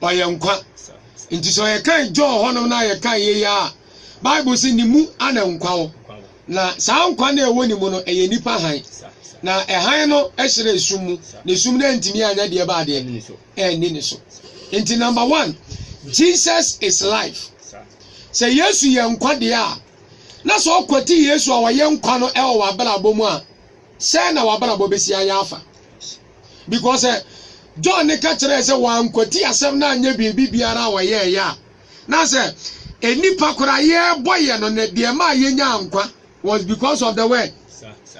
ɔyɛ nkwa nti so yɛ kan John honom na yɛ kan yɛ ya Bible say ni mu ana nkwa wo na saa nkwa na ɛwɔ ni mu no ɛyɛ nipa han na ɛhan no ɛhyerɛ esum mu na esum na ntimi anya de ba de ɛni ne so nti number 1 Jesus is life say Yesu yɛ nkwa de a na so ɔkwati Yesu a wɔyɛ nkwa no ɛwɔ wabrabɔ mu a sɛ na wabrabɔ besi anya afa because John ne ka kyerɛ sɛ wankwati asɛm na anya biribi biara wɔyɛ ya na sɛ enipa kora yɛ bɔyɛ no ne de ma yenya nkwa was because of the word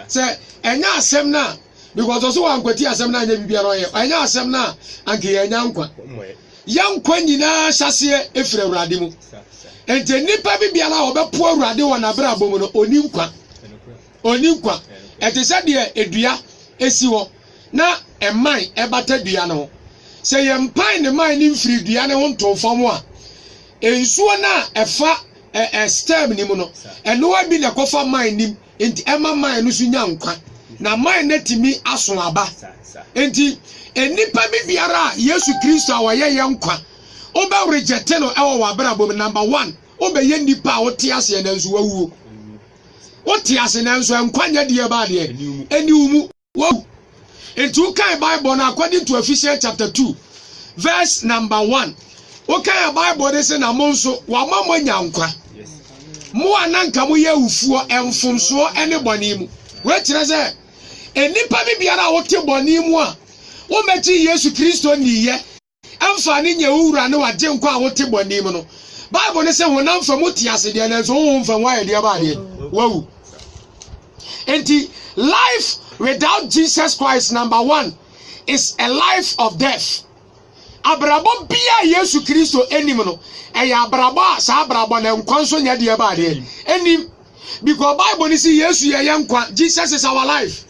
sɛ enya asɛm na because also wankwati asɛm na anya bibiara ɔyɛ enya asɛm na anke yenya nkwa yankwa nyina hyase efiri Awurade mu ente nipa bibiara ɔbɛpo Awurade wɔ na brabɔ mu no oni nkwa ete sɛ de edua esi hɔ na eman ebata dua no sɛ yɛ mpan ne man ne mfiri dua ne ho ntɔfam a ensuo na ɛfa stem ni mu no ɛno abi na kɔfa man nim enti ɛma man no so nya nkwa na man na timi aso aba enti enipa bibiara Yesu Kristo a wɔyɛ yɛ nkwa oba reject no ɛwɔ wabrabɔ number 1 obɛyɛ nipa a wote ase na nso wawuo wote ase na nso nkwa nya de ba de eniwumu wo enti ukai Bible na according to Ephesians chapter 2 verse number 1 ukai Bible de say na mo nso wa mamo nya nkwa mo ananka mo ye ufuo emfomso ene bɔne mu we kyerɛ sɛ enipa bibiara wote bɔne mu a wo meti Yesu Kristo niye emfa ne nya wura ne wagye nkwa a wote bɔne mu no Bible ne say honam fa mo ti ase de na nso wo mfa wa ye de ba de wawu enti life without Jesus Christ number 1 is a life of death. Abrabo bia Yesu Kristo enim no eya abrabo sa abrabo na nkwanso nya de ba de enim because Bible ni say Yesu ye nkwa Jesus is our life.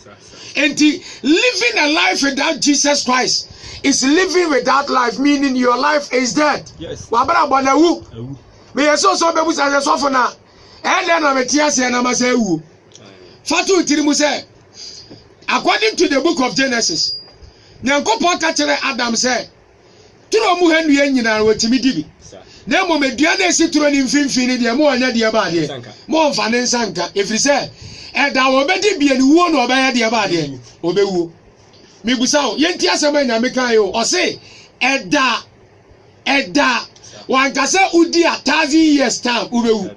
And living a life without Jesus Christ is living without life, meaning your life is dead. Yes. Wa abrabo na wu me yeso so be bu sa so fo na e de na metia se na ma sa wu fatu tiri mu say according to the book of Genesis, Nyankopɔn ka kyerɛ Adam sɛ turo mu hanua nyina wotimi dibi na mo medua na esi turo ni mfimfini de mo anya de ba de mo mfa ne nsanka efiri sɛ ɛda wo bedi bie ni wuo na ɔbɛyɛ de ba de obɛwuo mibusa o yenti asɛm anya me kan yo ɔse ɛda wankasa udi a 1,000 years time ubɛwu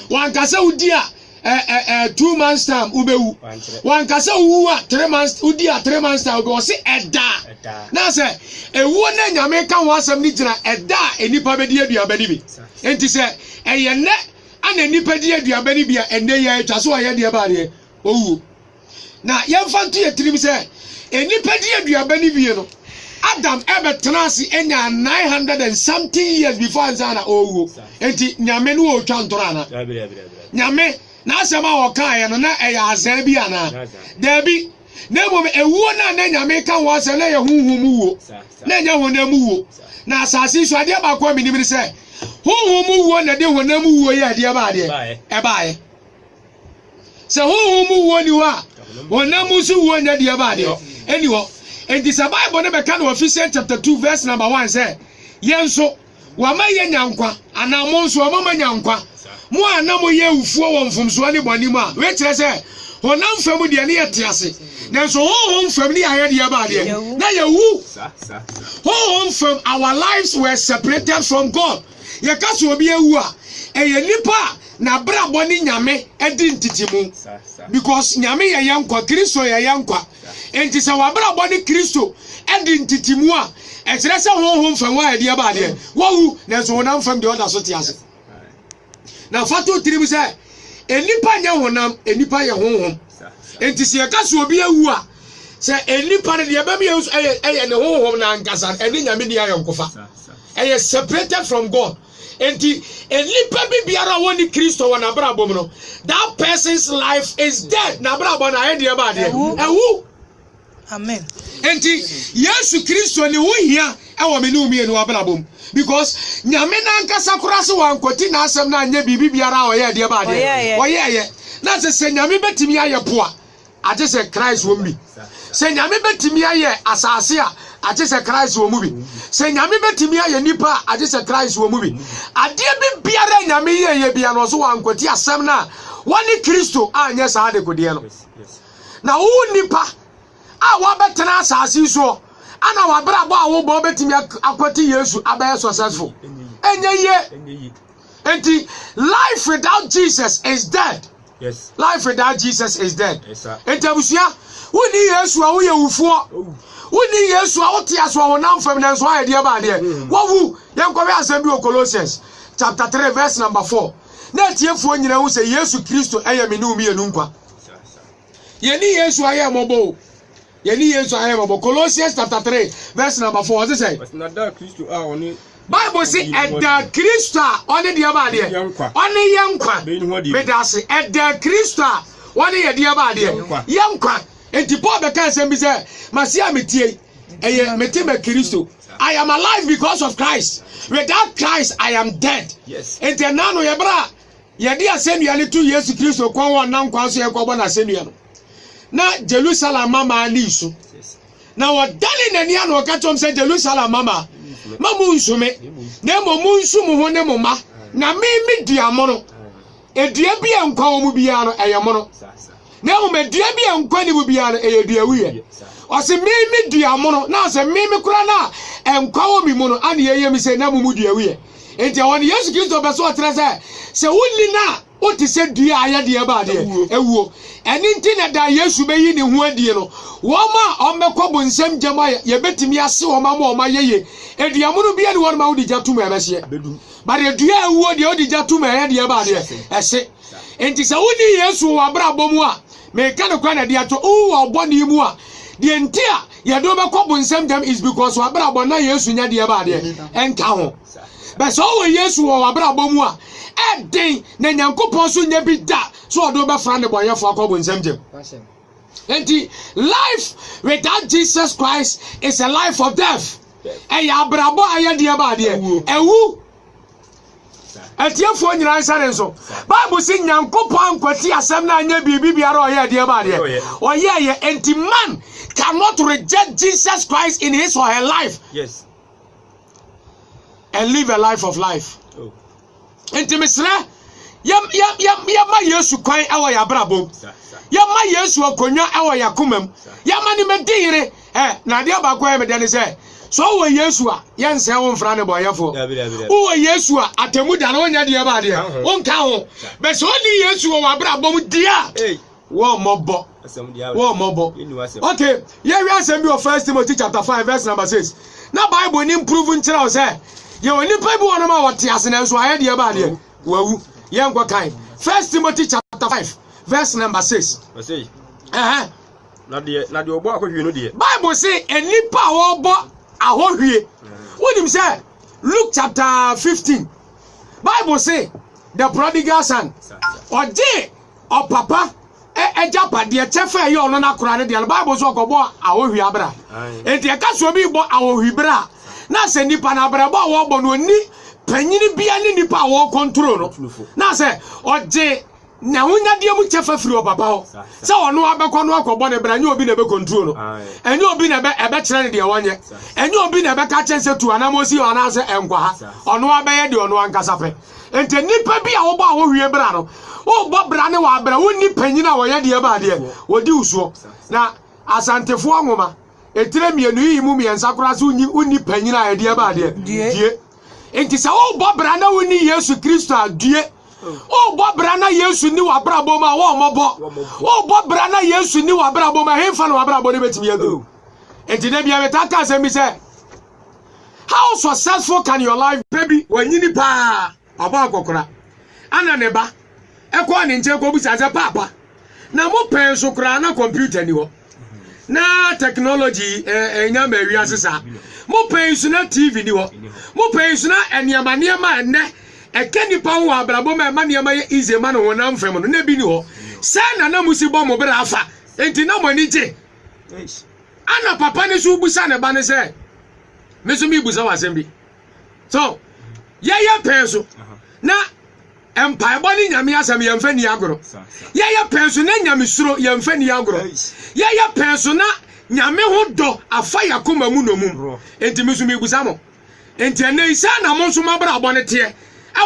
wankasa udi a 2 months time ubewu wankasa uwu a 3 months udi a 3 months time ubewu se eda na se ewu na nyame ka ho asem ni gina eda enipa bedi aduaba ni bi enti se eye ne ana enipa di aduaba ni bi a enne ya atwa so aye de ba de owu na yemfa nto ye tirim se enipa di aduaba ni bi no Adam ebe tenasi enya 900 and something years before anzana owu enti nyame no o twa ntora na nyame na asema wokan no na eya azan bi ana da bi na mo ewuo na nyame ka wo asem na ye hunhum wuo na nya honam wuo na asase so ade ba kwa minim ni se hunhum wuo na de honam wuo ye ade ba ade e baaye se hunhum wuo ni wa honam su wuo nya de ba ade eniwo enti sa Bible ne be ka no Ephesians chapter 2 verse number 1 say yenso wa ma ye nyankwa ana mo nso wa ma nyankwa mo anamo ye ufuo wo mfomso ne bɔne mu a we kyerɛ sɛ honam fam de ne yɛ tiase nanso honhom fam ne ayɛ de ba de na ye wu honhom fam our lives were separated from God ye ka so obi ewu a eye nipa na bra bɔne nyame edi ntitimu because nyame ye yankwa Kristo ye yankwa enti sɛ wa bra bɔne Kristo edi ntitimu a ɛkyerɛ sɛ honhom fam wa ayɛ de ba de wo nanso honam fam de oda so tiase na fatu tirim sɛ enipa nya honam enipa ye honhom enti se ka so obi awu a sɛ enipa ne de ba mi eye ne honhom na ankasa eni nyame ni ayonkofa eye separated from God enti enipa bi biara woni Kristo wona brabom no that person's life is dead na brabom na aye de ba de ewu amen enti Yesu Kristo ni wo hia ewo me ne umie no abrabom because nyame na nkasa korase wankoti na asem na anya bibi biara oyɛ de ba de oyɛ na se nyame betimi ayɛ poa ade se Christ wo mi se nyame betimi ayɛ asase a agye sɛ Christ wo mu bi sɛ nyame betimi aye nipa agye sɛ Christ wo mu bi ade bi biara nyame ye bia no so wankoti asɛm na wani Kristo anye saa de kodie no na wo nipa a wabetena asase so ana wabra bo a wo bo betimi akwati Yesu abaye successful enye ye enti life without Jesus is dead. Yes. Life without Jesus is dead. Yes, sir. Enti abusia woni Yesu a wo ye wufuo woni Yesu a wo te aso a wo nam fam na so ayede ba de wo wu yenkɔwe asɛm bi o Colossians chapter 3 verse number 4 na tiefuo nyina hu sɛ Yesu Kristo ɛyɛ me ne umi enu nkwa yeni Yesu ayɛ mɔbɔ yeni Yesu ayɛ mɔbɔ Colossians chapter 3 verse number 4 what say Bible say Edda Kristo ɔne de ba de ɔne yenkwa bedase Edda Kristo ɔne ye de ba de yenkwa enti Paul beka asɛm bi sɛ masia metie ɛyɛ mete me Kristo I am alive because of Christ. Without Christ, I am dead. Yes. And then now, you bra, you dear send you to Jesus Christ or Kwan Nam Quasi and Kobana Senior. Now, Jerusalem, Mama, Nisu. Now, what Dalin and Yan or Katom said Jerusalem, Mama. Mamusume, Nemo Munsumu, Nemoma. Now, me, Diamono. A Diabi and Kwamubiano, a Yamono. Now, me Diabi and Quanibubiano, a Diawia. Or say, me, Diamono. Now, say, me, Kurana. And call me mono and ye me say na mumudi awe enti awon Yesu Kristo be so otrese se wonni na o ti se dua ayade e ba de ewuo eni nti na da Yesu be yi ne hu adie no wo ma o mekọ bo nsem gyama ye betimi ase wo ma o ma yeye eduamono bia ne won ma odi jatum e be se ba de dua ewuo de odi jatum e de ba de ese enti se wonni Yesu wa bra bomu a me ka ne kwa na de ato wo oboni mu a the entire Yado be ko bunsem dem is because wa bra bo na Yesu nya de ba de enka ho but so we Yesu wa bra bo mu a eden na Nyankopon so nya bi da so odo be fra ne boyefo ko bunsem dem enti life without Jesus Christ is a life of death ya brabo aye de ba de ewu etiefo nyira nsare nso Bible say Nyankopon kwati asem na anya bibi biara oye de ba de oye ye enti man cannot reject Jesus Christ in his or her life. Yes. And live a life of life. Oh. Intimacy. Yama Yesu kwan ewa ya brabom. Yama Yesu akonya ewa ya kumem. Yama ni medire na dia ba kwa me de say so we Yesu a yense won fra ne boyefo. O Yesu a atemu da na onya de ba de. Won ka ho. Be so ni Yesu wa brabom dia. Hey. Wo mobo. Wo mobo. Okay, here we are saying your 1 Timothy chapter 5 verse number 6. Now Bible ni improve nchira o say, ye oni pa bi wona ma wote ase na so aye de ba de. Wawu. Ye nkwa kan. 1 Timothy chapter 5 verse number 6. Say. Na de obo akohwie no de. Bible say enipa wo bo ahohwie. Wonim say Luke chapter 15. Bible say the prodigal son. Oje o papa ejapa de chefa ye ono na kora ne de Bible so okobo ahohwi abra enti e ka so bi bo ahohwi bra na se nipa na abra bo wo bo no ni panyini bia ni nipa wo control no na se oje na hunya de mu chefa firi o papa ho se ono abekọ no akobo ne bra nya obi na be control no enya obi na be kire ne de wonye enya obi na be ka chense tu anamosi ona se enkwa ha ono abeye de ono ankasa pe enti nipa bia wo bo ahohwi bra no o bo bra ne wa bra woni panyina wo ye de ba de wodi usuo na asantefo nwoma etire mienu yi mu miensa kora so uni panyina ye de ba de die enti sa o bo bra na woni Yesu Kristo adie o bo bra na Yesu ni wa bra bo ma wo mobo o bo bra na Yesu ni wa bra bo ma hemfa na wa bra bo ne betimi agu enti na bia metaka asem bi say how successful can your life be wanyini pa aba akokora ana ne ba ekwa ni nche ko busa se papa na mo pen so kra na computer ni ho na technology enya ma wi asesa mo pen so na TV ni ho mo pen so na eniama enne ekeni pa wo abrabo ma eniama ye easy ma no wona mfem no na bi ni ho se na musi bo mo bra afa enti na mo ni je ana papa ni so busa ne ba ne se me so mi busa wasem bi so ye pen so na empire body nyame asem yemfa ni agoro ye penso na nyame suro yemfa ni agoro ye penso na nyame ho do afa yakoma mu nomum enti mesumi gusamo enti ene isa na mo nso mabra abonete e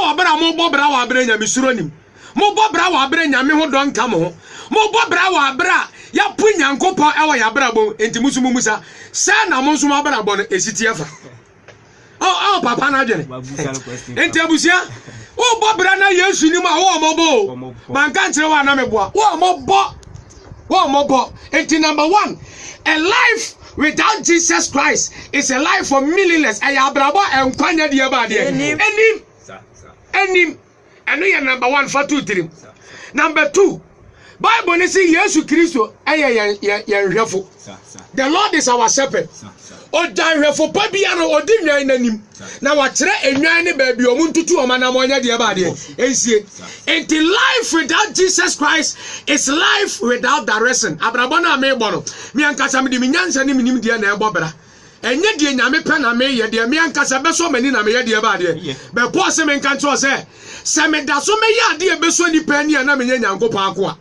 wa bra mo bobra wa bra nyame suro nim mo bobra wa bra nyame ho do nka mo mo bobra wa bra ya pu nyankopon e wa ya bra bo enti musumu musa sa na mo nso mabra abon esitie fa oh papa na dwene enti abusia wo bobra na Yesu nim a wo mobo man kan kire wa na meboa wo mobo enti number 1 a life without Jesus Christ is a life for meaningless. Ayabrabo enkwanya de ba de. Enim. Eno ye number 1 for 2 3. Number 2. Bible ni say Jesus Christo eye yenhwefo. The Lord is our shepherd. O janhwefo pa bia no odi nwan nanim. Na wa kire enwan ne ba bi o muntutu o manam onya de ba de. Ensie. And life without Jesus Christ is life without direction. Abrabo na me bo no. Me ankasa me di me nyansa ni nim de na ebo bra. Enye de nyame pe na me ye de me ankasa be so mani na me ye de ba de. Be po se me nkan cho se me da so me ye ade be so ni pa ni na me nya nyankopon ako a.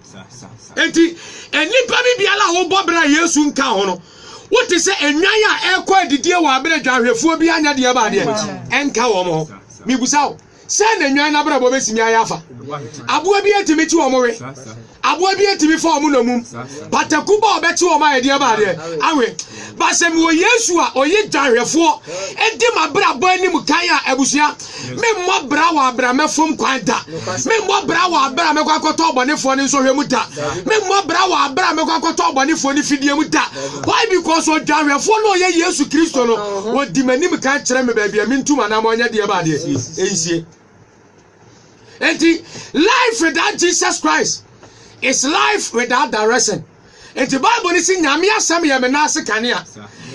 Enti enipa bi biala wo bobra Yesu nka ho no. What is enwan ya ekọ adidie wa abere dwahwefo bi anya de ba de enka wo mo mi busawo se na enwan na bra bo besimi ayafa aboa bi etimi ti wo mo we aboa bi etimi fa wo no mum pataku ba obeti wo ma ye de ba de awe ba se mi wo Yesu a oye dwahwefo edi ma bra bo anim kan a abusia me mo bra wa bra mefom kwan da me mo bra wa bra me kwakoto obonefo ni so hwemu da me mo bra wa bra me kwakoto obonefo ni fidie mu da. Why? Because o dwahwefo no ye Yesu Kristo no o di manim kan kire me ba bia me ntuma na mo nya de ba de ensie. Enti life without Jesus Christ is life without direction. Enti Bible ni si nyame asam ye me na ase kanea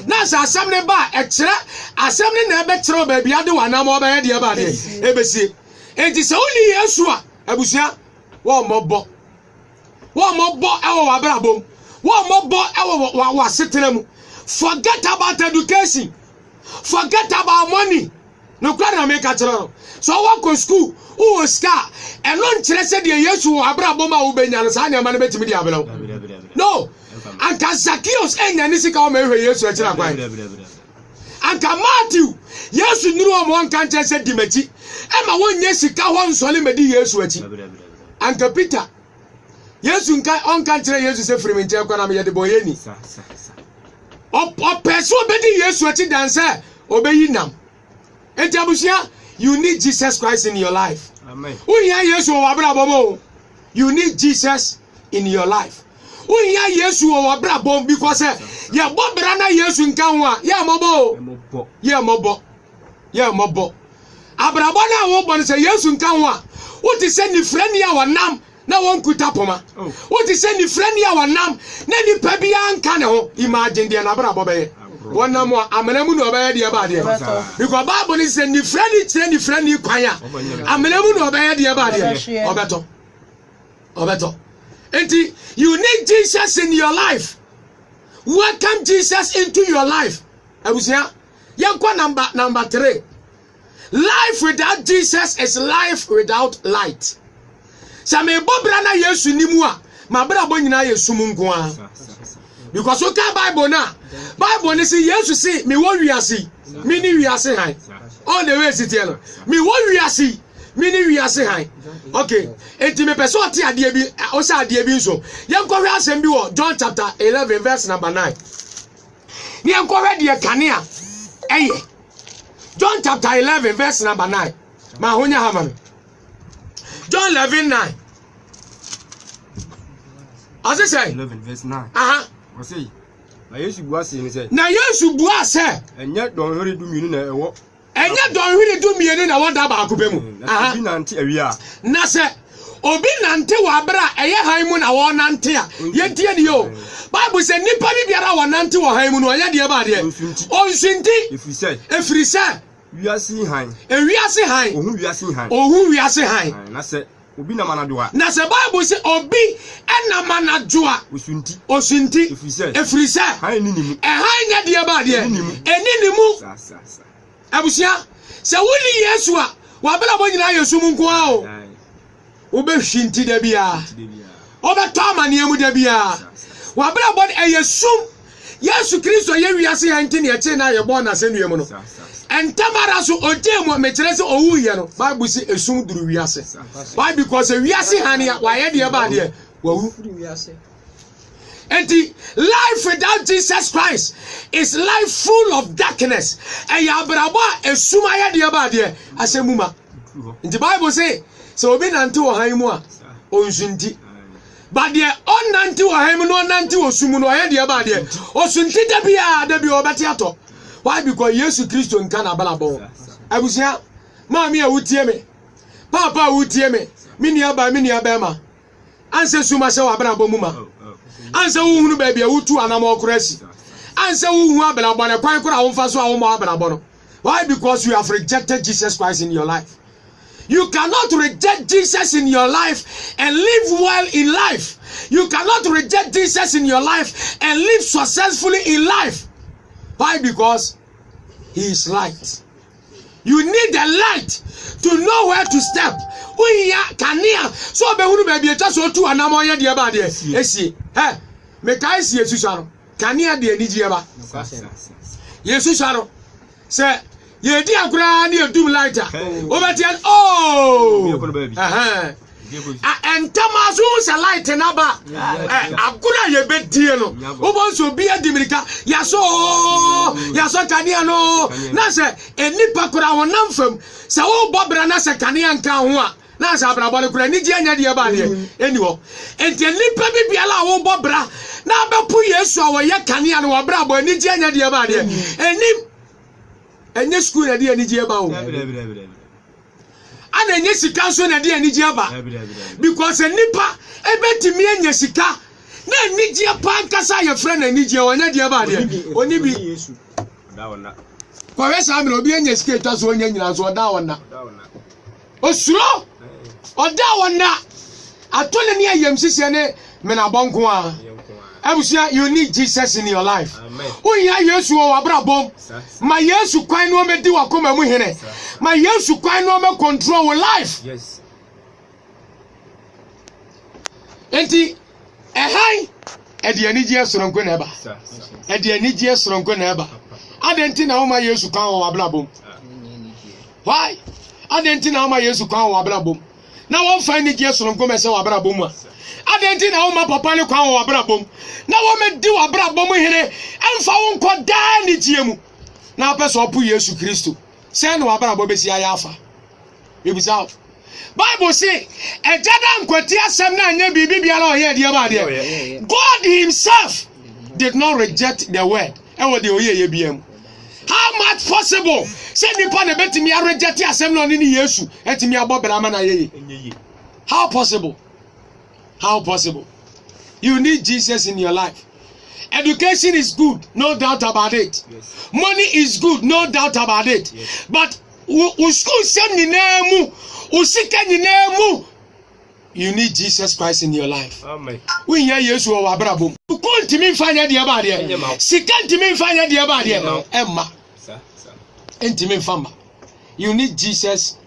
na sa asam ne ba e kire asam ne na be kire ba bia de wana mo ba ye de ba de ebesi. Enti se oni Yesu a abusia wo mobo e wo wa brabom wo mobo e wo wa setena mu. Forget about education, forget about money. No kwara make a tro so wo go school who ska e no nkire se de Yesu abrabom a wo benya no sa ne ma no betimi de abelo no anka Zacchaeus enya ni sika o ma hwe Yesu akira kwan anka Matthew Yesu nuru o mo nka nche se dimachi e ma wonye sika ho nsole medi Yesu achi anka Peter Yesu nka onka nche Yesu se frimi nche kwa na me de boyeni o peso bedi Yesu achi danse obeyi nam. Enti abusia, you need Jesus Christ in your life. Amen. Yesu wa you need Jesus in your life. Yesu wa brabom because ya bobra na Yesu nkan ho a ya mobo abrabo na wo bon se Yesu nkan ho a wo ti se ni frani ya wanam na won kuta poma wo ti se ni frani ya wanam na ni pa bia nka ne ho imagine de na brabo be wona mo amanamu no obaye de ba de because Bible is say ni friend kwanya amanamu no obaye de ba de obeto enti you need Jesus in your life. Welcome Jesus into your life. Abusia yankwa number 3. Life without Jesus is life without light. Same bobra na Yesu nimu a mabra bo nyina Yesu munko a because o ka Bible ni say Yesu say me wo wiase me ni wiase han all the way sitie no me wo wiase me ni wiase han. Okay enti me pese o te ade bi o sa ade bi nso yankwa hwe asem bi wo John chapter 11 verse number 9 ni yankwa hwe de kanea eye John chapter 11 verse number 9 ma honya ha ma John 11:9 as I say 11 verse 9 I say na Yesu bua se ni say na Yesu bua se enye don hore du mienu na ewo enye don hore du mienu na woda ba akube mu bi nante awia na se obi nante wa bra eye han mu na wo nante a yentie ni yo Bible say nipa bi biara wo nante wo han mu no onya de ba de onsunti efiri se wiase han ohun wiase han na se obi na manadua na se Bible say obi ena manadua osunti efiri se han ni nimu han nya de ba de eninimu abusia se wuli Yesu a wa bela bo nyina Yesu munko a o obe hwinti da bia obe to amane mu da bia wa bela bo eyesum Yesu Kristo ye wiase ya ntini ya che na ye born na senu yemu no entamara so odemo me kire se owu ye no Bible say esum duru wiase why because wiase hane wa ye de ba de wawu wiase. And the life without Jesus Christ is life full of darkness. And ya brabo esuma ya de ba de asemuma. In the Bible say so obi nante wo han mu a onsunti. But the on nante wo han mu no nante wo sumu no ya de ba de osunti da bi obeti ato. Why? Because Jesus Christ nka na balabo. Abusia maami a wutie me. Papa wutie me. Mini aba ma. Anse suma se wa balabo mu ma. Anse uhunu baby a wutu anamo kresi. Anse uhu abelabo ne kwan kura wonfa so a wo ma abelabo no. Why? Because you have rejected Jesus Christ in your life. You cannot reject Jesus in your life and live well in life. You cannot reject Jesus in your life and live successfully in life. Why? Because he is light. You need the light to know where to step. Kania so be hunu baby just so to anamo ye de ba de esi me kai si Yesu saro kania de ani je ba Yesu saro se ye di akura na edum lighter obetian and Thomas who's a light na ba akura ye be die no obo so bi adimirika yaso kania no na se enipa kura wonam fam se wo bobra na se kania nka ho a na sa brabo le kura ni je anya de ba de eni ho enti nipa bibiala wo bobra na bepu Yesu a wo ye kania no wo brabo ni je anya de ba de eni enye school na de ani je ba o ana enye sika so na de ani je ba because nipa ebetimi anya sika na ani je pa nkasa ye frɛ na ani je wonya de ba de oni bi Yesu da wona kwa wesa amina obi anya sika twa so onya nyina so da wona osuro oda wona atole ne ayem sisi ne mena bonko a abusia you need Jesus in your life. Unya Yesu o abrabom ma Yesu kwan no medi wakoma mu hene ma Yesu kwan no me control your life. Yes. Enti ehai edi anije soronko na eba edi anije soronko na eba adenti na o ma Yesu kwan o abrabom. Why? Adenti na o ma Yesu kwan o abrabom na won fa anije soronko me se o abrabom a adenti na o ma papa ne kwan o abrabom na wo me di wa brabom hene emfa wo nko da ni tiemu na pese opu Yesu Kristo se na wa brabom be si aya afa ebisa Bible say ejada nkwati asem na anya bibi biara o ye de ba de God himself did not reject the word e wo de o ye biam. How much possible say nipa na betimi a reject asem na oni ni Yesu etimi abobra ma na ye how possible? How possible? You need Jesus in your life. Education is good, no doubt about it. Yes. Money is good, no doubt about it. Yes. But you need Jesus Christ in your life. Amen. We hear Jesus o abrabom. You can't me find the about there. Can't me find the about there. Emma. You need Jesus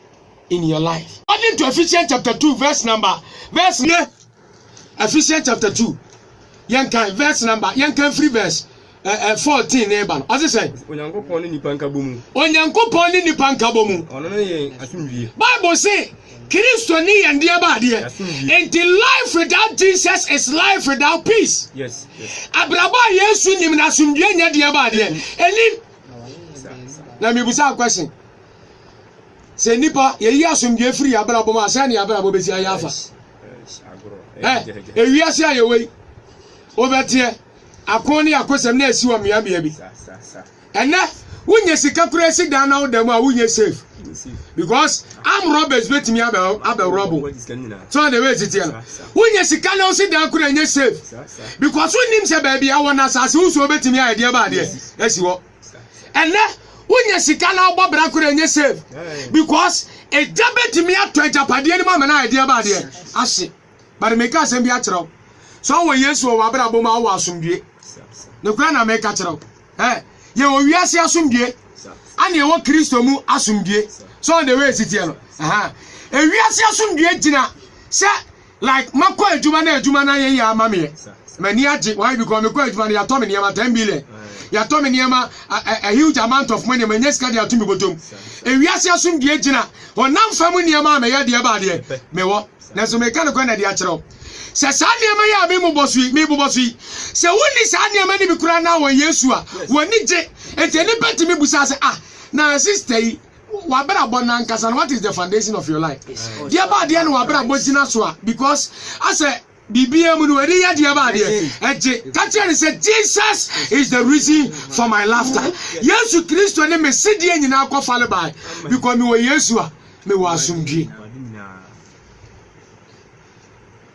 in your life. According to Ephesians chapter 2 verse Ephesians chapter 2 yankan verse number yankan free verse 14 neighbor as I say onyankopon ni nipa nka bomu ono ne asumdie Bible say Kristo ni yende ba de and life without Jesus is life without peace. Yes. Abraba Yesu nim na asumdie nya de ba de eni na me busa question say nipa ye yi asumdie free abrabo ma asa ni abrabo be si ayafa ewiase ayewei obetie akoni akosem na asiwa miabia bi ena wunye sika kura si dan na odam a wunye safe because am robbers betimi abe robo so the way it is wunye sika na si dan kura nye safe because unim se baby awona asase uso betimi ayede ba de asiwo ena wunye sika na ogbobra kura nye safe because ejabetimi atwaja pade ni ma na ayede ba de ase but make us be a chero. So when Yesu wa abrabom a wa asumdue. No kra na make a chero. Ye wo wiase asumdue. Ane ye wo Kristo mu asumdue. So the way it no. E wiase asumdue gina. Se like makwa adwuma na ye ya amame. many aji why because me quite money atomi niema 10 billion ya atomi niema a huge amount of money me nyeska dia tumi botom e wiase asum die gina wonam famu niema me ya dia ba de me wo na so me kan ko na dia kire se sa niema ya me mo bosu se woni sa niema ni bi kura na wo Yesu a woni je enti ni beti mi busa se na sister yi wabera bona nkasa. What is the foundation of your life? Dia ba dia no wabera bojina so a because as a BBM no eri ya dia ba dia eje catcher say Jesus is the reason for my laughter. Yesu Kristo ne me sidie nyina akofale bai because me wo Yesu a me wo asumdie.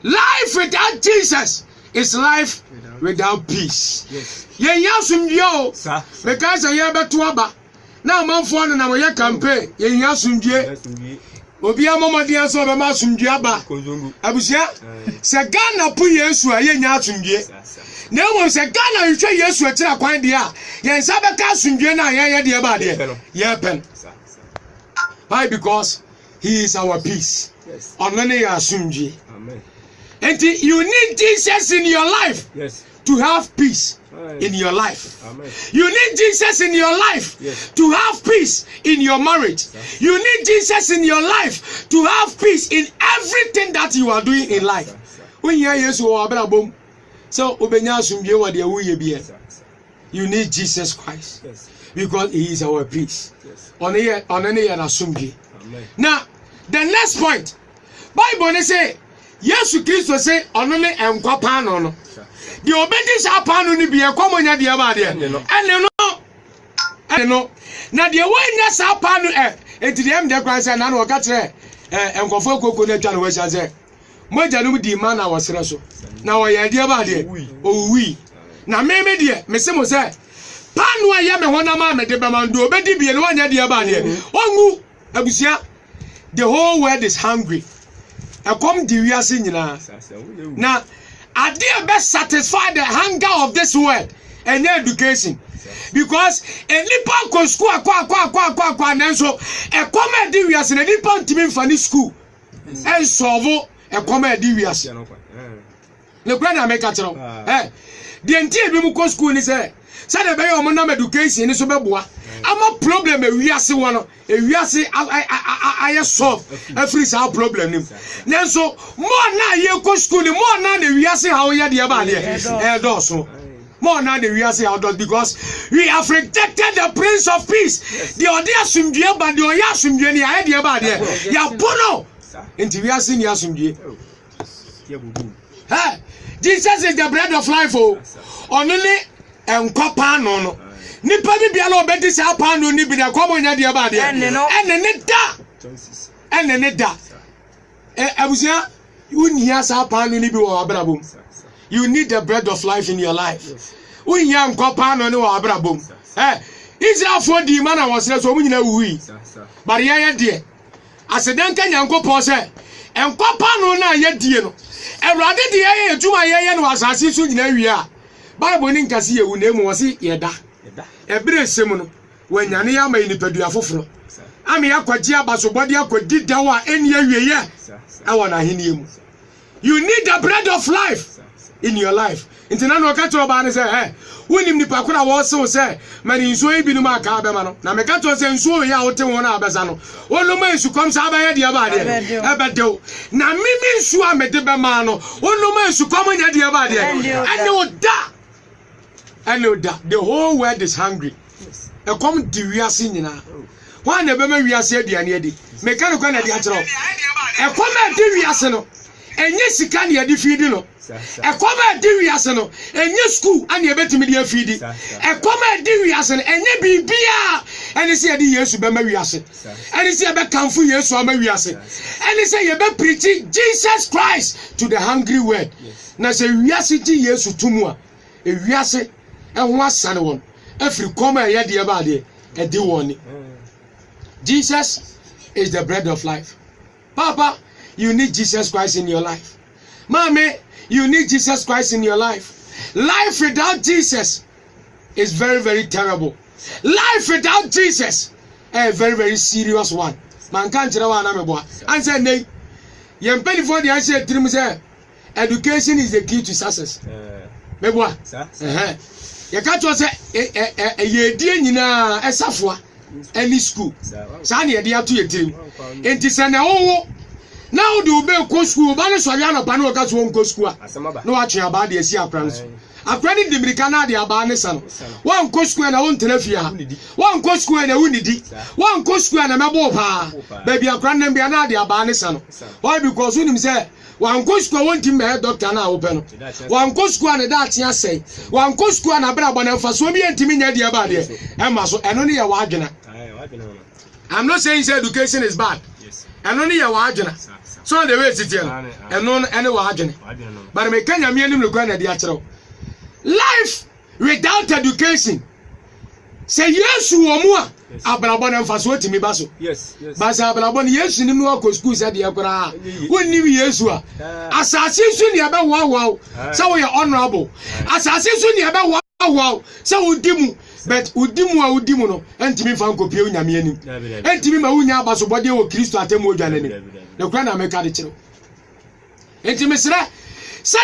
Life without Jesus is life without peace. Yes. Ye asumdie o because ye beto aba na manfo no na mo ye campaign ye asumdie. Obi amomodi aso be ma asumdie aba abusia se Ghana pu Yesu a ye nya asumdie na wo se Ghana hwe Yesu atira kwan de a ye nsa be ka asumdie na ye de ba de ye pen. Why? Because he is our peace. Yes. Onene ya asumdie. Amen. And you need Jesus in your life. Yes. To have peace. In your life. Amen. You need Jesus in your life. Yes. To have peace in your marriage. Yes. You need Jesus in your life to have peace in everything that you are doing in life. When you hear Yesu abra so obenya asumdie wa de wuye bia. You need Jesus Christ. Yes. Because he is our peace. Yes. Onene ya asumdie. Amen. Now the next point, Bible say Yesu Kristo say onone enkwa pa no. The obedience upon ni be a common ya dia ba de. Ene no. Na de wanya sa pa no enti dem de kwan say na no ka kire enkofo kokko na twa no wa say. Moja no di man na wasere so. Na wo ya dia ba de. Owi. Na me de me se mo say panu aya me hona ma me de be man do obedi bi no wanya dia ba de. Ongu abusia. The whole world is hungry. I come the wiase nyina. Na idea best satisfy the hunger of this world and education. Because a nipa ko school kwa nanso e come the wiase na nipa ntimi mfani school. En solve e come the wiase. Le brother make a tell. The entire bi mu ko school ni say the be your man education ni so be boa. Ama problem e wiase wono e wiase aye solve every sa problem nim nanso mo na ye ko school mo na wiase how ye de ba de doso mo na wiase how does because we have rejected the Prince of Peace. The odi asumdue ba de o ya asumdue ni aye de ba de ya bono enti wiase ni asumdue. Jesus is the bread of life. Only enkopa no nipa bi bia na obedi sa pano ni bi na komo nya de ba de ene ne da abusia unia sa pano ni bi wo abrabom. You need the bread of life in your life. Unya nko pano ni wo abrabom. Israel for di man na wasere so munyina wuwi but ye de asedanka nyankopon se enko pano na ye die no ewrade de ye ejuma ye no asase so nyina wi a Bible ni nkase ye wu na emu wose ye da ebere sem no wanyane ya mai nipadua foforo ame yakwaji abasobode akwadi dawa eni awieye awa na henie mu. You need the bread of life in your life. Intina no ka to ba ne say wonim nipa kora wo se wo say mani nso ebi no ma ka be ma no na me ka to say nso ya wote won na abesa no wonu ma nsu kom sa ba ye de ba de ebedew na mimi nsu a me de be ma no wonu ma nsu kom nya de ba de ene oda. The whole world is hungry. E come di wiase nyina. Why na be ma wiase aduane adi? Me ka no kwa na di akero. E come di wiase no. Enye sika na di feed no. E come di wiase no. Enye school ani e betimi di feed. E come di wiase no. Enye bibia. Eni se di Yesu be ma wiase. Eni se be kanfu Yesu ama wiase. Eni se ye be preach Jesus Christ to the hungry world. Na se wiase ti Yesu tumu a. E wiase and one son one. Every comma yet the about it, a do one. Jesus is the bread of life. Papa, you need Jesus Christ in your life. Mommy, you need Jesus Christ in your life. Life without Jesus is very, very terrible. Life without Jesus, a very, very serious one. Man can't tell one and say, nay, you penny for the answer to say, education is the key to success. Meboa. You can't just say ye dear Nina Esafoa any school. Sani dia to your team. And it's an hour. Now do be go school, but so yana pano got one go school. No actually about the Sia Crowns. A credit the Americana de Abanesan. One go school and I won't telefia. One go school and a windy. One go school and a mabopa. Baby a grand and Biana de Abanesan. Why because when him say one go school won't him doctor now open. One go school and a dart say. One go school and a brabon for so be and Timina de Abade. Emma so and only a wagner. I'm not saying education is bad. And only a wagner. So the way it's here and none any wagner. But me can you mean him look at the actual life without education. Say yes to Omua. Abrabon and Faswati me basso. Yes. But Abrabon, yes, in the school said the Abra. Wouldn't you Yesua? Assassin about wow. So we are honorable. Assassin about wow. So would dimu. But Udimu, and Timmy Fanco Piona Miani. And Timmy Maunia Basobody or Christo Atemo Janani. The Grand American. And Timmy said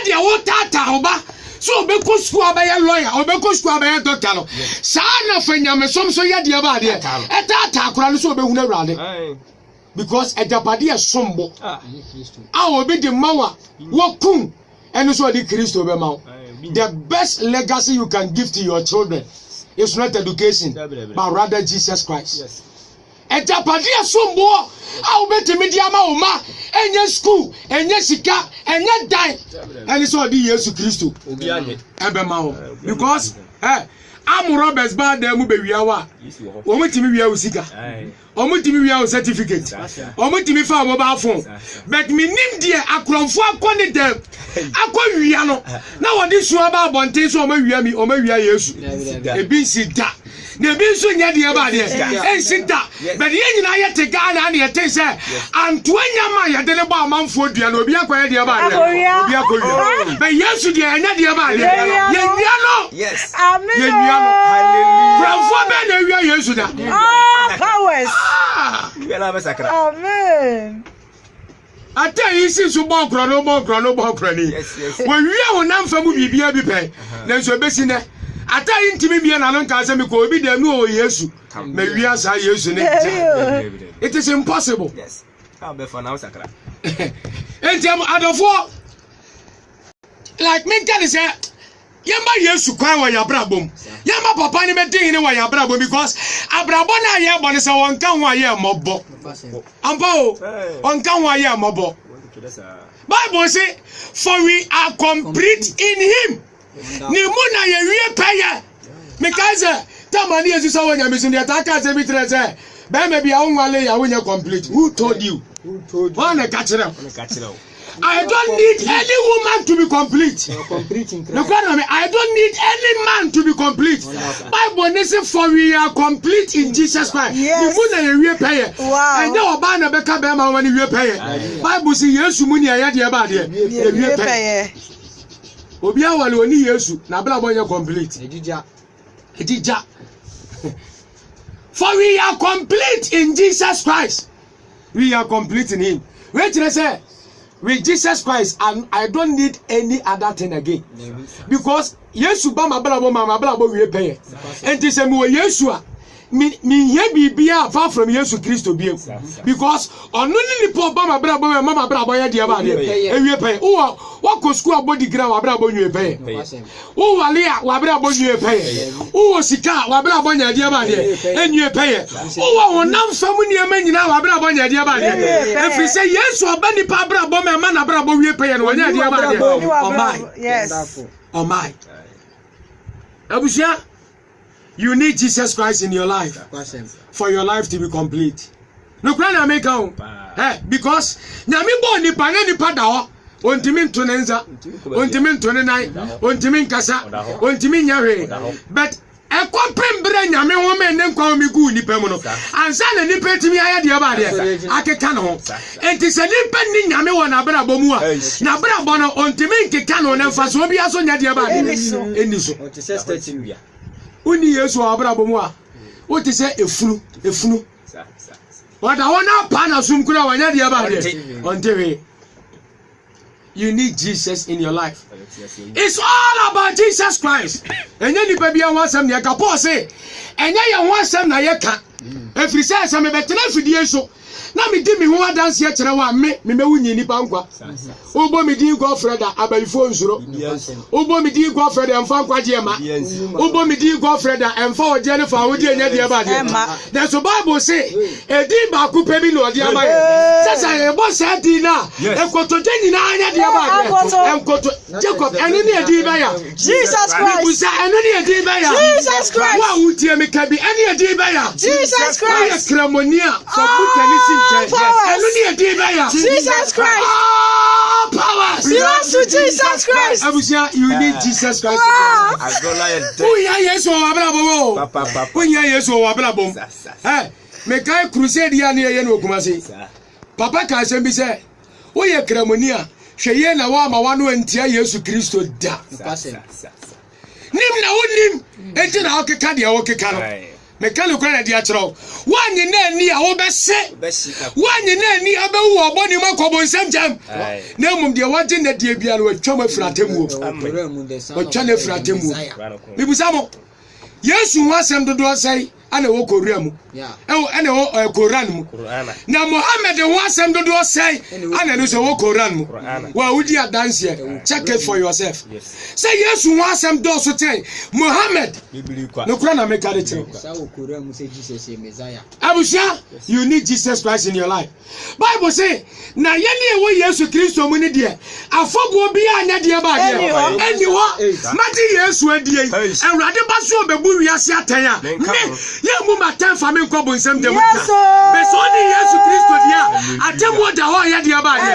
the old Tata. So be go school by a lawyer or be go school by a doctor. Sana fenya me some so ya dia ba dia. E ta akura so be huna rade. Because e japade e sombo. Obi de mawa wo kun eno so di Kristo be mawo. The best legacy you can give to your children is not education but rather Jesus Christ. Yes. E japade e sombo be media ma o ma enye school enye sika enye dan and so di Jesus Christo ebe ma ho because am Roberts ba da mu be wiawa o mutimi wia usika o mutimi wia certificate o mutimi fa mobile phone but me nim die akromfo akone dem akowia no na wodi so ba bonten so o ma wia mi o ma wia Yesu e bi sida na bi so nya de ba de en sida but ye nyina ye te Ghana na ye te say antoanya ma ye de le ba amanfo dua na obi akoye de ba de obi akoye but Yesu de anya de ba de ye nya no yes amen ye nya no hallelujah be na wia Yesu da powers amen ata yisi so bon kro no ni we wia wo na mfa mu bibia bi pe na so besi ne ata intimi bia na no nka se me ko obi da nu o Yesu na wia sa Yesu ne it is impossible. Yes. How be for now sakra entiam adofo like me can say yamba Yesu kwan wa yabrabom yamba papa ni me din ni wa yabrabom because abrabo na ye bone se won kan wa ye mobo ampa o on kan wa ye mobo Bible say for we are complete in him ni mu na ye wie paye me kan say tamani Yesu so wanya misun ya taka se bi trese be me bia unwale ya wonya complete. Who told you? One catch it. I don't need any woman to be complete. I don't need any man to be complete. Bible says for we are complete in Jesus Christ. Yes. Wow. And now Obana beka be ma wani we pay. Bible says Yesu muni ayade e ba de. We pay. Obi awale oni Yesu na bla bonya complete. Edija. For we are complete in Jesus Christ. We are complete in him. Wait till I say with Jesus Christ, and I don't need any other thing again. Because Yesu ba mablabo we pay. And this me Yesu me here be apart from Yesu Christo be. Because on only po ba mablabo mama brabo ya dia ba de. E we pay. Wa ko school body gra wa brabo we pay. O wale wa brabo we pay. O sika wa brabo nya dia ba de. Enye pay. O wa wonam famu ni ema nyina wa brabo nya dia ba de. E fi say Yesu oba ni pa brabo me ma na brabo we pay no nya dia ba de. Oh my. Yes. Oh my. Abusia, you need Jesus Christ in your life for your life to be complete. No plan make because nyame bo ni pa ni pada ho ontimi ntonenza ontimi ntonenai ontimi nkasa ontimi nyawe but ekopem bre nyame ho me ne nkwa mi gu ni pem no ansa na ni petimi aya de ba de akeka no enti se ni pe ni nyame wo na bra bomu a na bra bo no ontimi nkeka no na mfa so bi aso nya de ba de eni so o ti se statue bia uni Yesu abra bomu a o ti se efunu wada wona pa na sum kura wanya de ba de on TV. You need Jesus in your life. It's all about Jesus Christ. Enye ni baby an wasam ne ka Paul say enye ye ho asam na ye ka efiri say asam be tena fidie so na me di me ho adanse e kire wa me wunyi ni pankwa obo me di girlfriend abayifo nsuro obo me di girlfriend emfa nkwaje ma obo me di girlfriend emfa oje ne fa wodi enya de ba de there's a Bible say edi ba ku pe bi no odi aba ye sasa e bo say di na ekoto de nyina anya de ba de enkoto Jacob enu ne edi ba ya Jesus Christ busa enu ne edi ba ya Jesus Christ wa wutie me ka bi enu edi ba ya Jesus Christ kremonia for put Jesus Christ. Power belongs to Jesus Christ. Abusia, you need Jesus Christ. Yesu wa brabo. Yesu wa brabo. Me kai crusade ya ne ye no Kumasi. Papa ka asem bi se, wo ye kremonia, hweye na wa ma wa no antia Yesu Kristo da. Nim na wonim, enti na okeka de okeka no. Mechanical na dia chro wanyi na ni a wo bese wanyi na ni abewu oboni makobo nsem jam na mum de waje na dia bia no atwam afratemu o twa na afratemu bibusa mo Yesu ho asem dodo sai ana wo korua mu ana wo Quran mu na Muhammad ho asem dodo sai ana no so wo Quran mu wa wudi adanse check it for yourself say Yesu ho asem do so ten Muhammad no kura na make it Abusia, you need Jesus Christ in your life. Bible say na ye ne wo Yesu Kristo mu ni de afobo bi anya de ba de eniwo mati Yesu adie Awurade ba so bebu wiase atan a ye mu matan fa me nkobo nsem de mu ta be so ni Yesu Kristo dia atemu da ho ye de ba de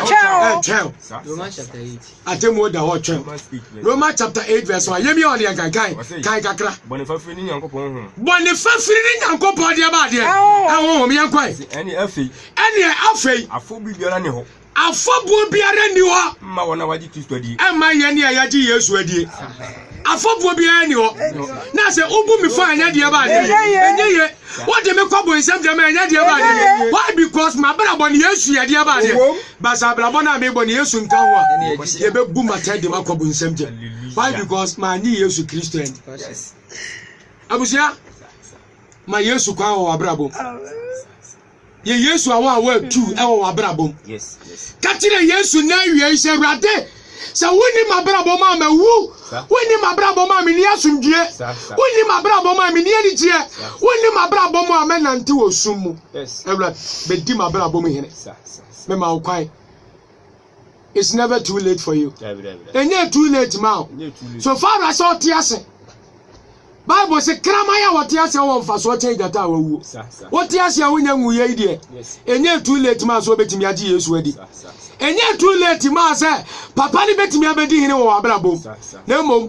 Romans chapter 8 atemu da ho twem Romans chapter 8 verse 1 ye mi on de kan kakra Bonifafiri ni Nyankopɔn ho Bonifafiri ni Nyankopɔn de ba de ho mi yankwai eni afei afobu biara ne ho afobu biara ni ho ma wona waji Kristo adi ma ye ne ya ji Yesu adi afobu biara ni ho na se ubu mi fa anya de ba de enye ye what dem ko bo nsem dem anya de ba de why because my brother ni Yesu ya de ba de basa brother na me bo ni Yesu nka ho a ye be bu mata de ma ko bo nsem dem why because my ni Yesu Kristo en abusia ma Yesu kwa wa brabom ye Yesu awa wa tu e wa brabom yes katire Yesu na wie se Awurade sa woni ma brabom ma mawu woni ma brabom ma me ni asundue woni ma brabom ma me ni anije woni ma brabom ma me nante osumu Awurade be di ma brabom hene me ma kwai. It's never too late for you. Enye too late ma so far as all tiase Bible say kramaya wotiase wo mfaso chen gata wawu wotiase wonya nwuye ide enye too late ma so betimi agi Yesu adi enye too late ma say papa ni betimi abedi hene wo abrabom na mom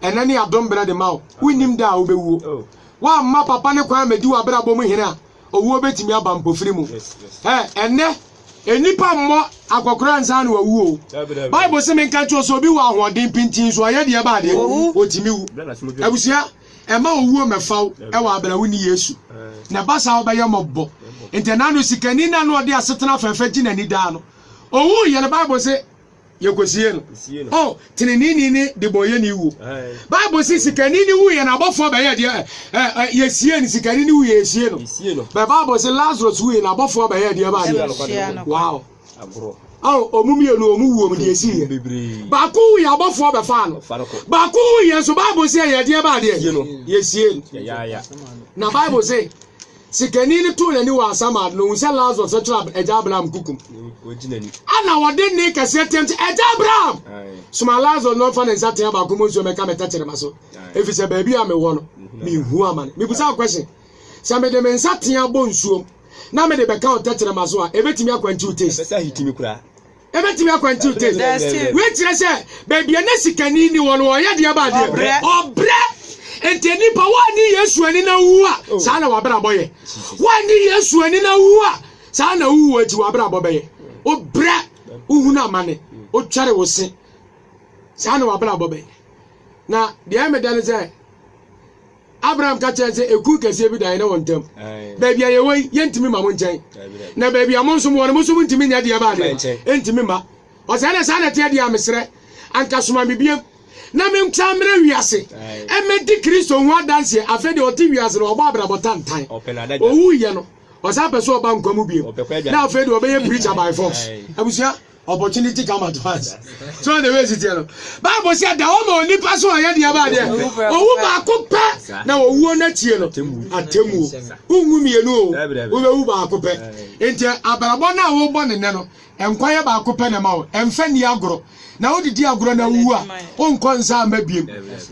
enani adom brade ma wonim da wo bewu wa ma papa ne kwa medi wo abrabom hene a owo betimi aba mpofiri mu enne enipa mo akokora nsa na wawu Bible say men kan cho so bi wo ahoden pintin so aye de ba de otimi wu abusia ema owu mefaw e wa abra woni Yesu na basa obaye mobbo intenano sikani na no de asetena fefe ginani da no owu ye na Bible say yekosie no oh tinini ni de boye ni wu Bible say sikani ni wu ye na abofo ba ye de yesie ni sikani ni wu yesie no Bible say Lazarus wu ye na abofo ba ye de ba de wow abro omumi elu omuwu omde esi ba ku ya abofo be fa no ba ku ye so Bible say ye de ba de yesie ya na Bible say sikani ni tu na ni wa sama no unse Lazarus tra eja Abraham kukum ana wode ni kase tent eja Abraham suma Lazarus no fa na nsaten ba ku mo so meka metatere maso efise ba bi a me wo no mi hu amane mi busa question se me de me nsaten abo nsuom na me de beka o tetere maso a ebetimi akwanti utes besa hitimi kura ebetimi akwanti utes we tire se ba bia na sikani ni wo no o ye de ba de obre enteni pa wani Yesu ani na wuwa sa na wabra boye wani Yesu ani na wuwa sa na wuwa ti wabra bobe o bra uhuna amane o tware wo se sa na wabra bobe na de amedane say Abraham ka chense eku kese bi dan na wontam ba bia ye won yentimi ma mo nchen na ba bia mo nso mo no mo so ntimi nya de ba de entimi ma o sa na te de amesre anka soma me biem na me ntamre wiase e me di Kristo ho adanse afa de oti wiase no oba abrabọ tantan owu ye no osa peso oba nkwamu biem na afa de obeye preacher by force abusia opportunity come at once so the way it you Bible say da o ma oni paso oye de aba de owu ba ko pe na owu na tie no atemu ungu mienu o owu ba ko pe enti abrabọ na wo bo ne no enkwaye ba ko pe na ma o emfa ni agoro na wo didi agoro na wu a onkọ nsa ma biem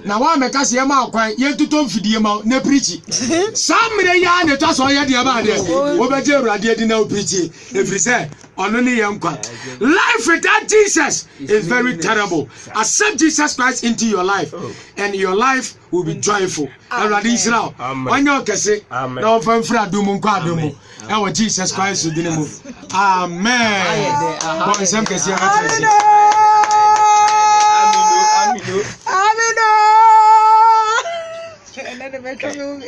na wa meka se ma akwan ye tuto mfidie ma na preach samre ya ne to so ye de aba de wo be je urade di na o preach every say ono ne ye nkwa. Life without Jesus is very terrible. Accept Jesus Christ into your life and your life will be joyful. Urade Israel onye okese na o fa mfra adumu nkwa adumu e wo Jesus Christ di ne mu. Amen. Bon sem kese ya Amino. And then they make a movie.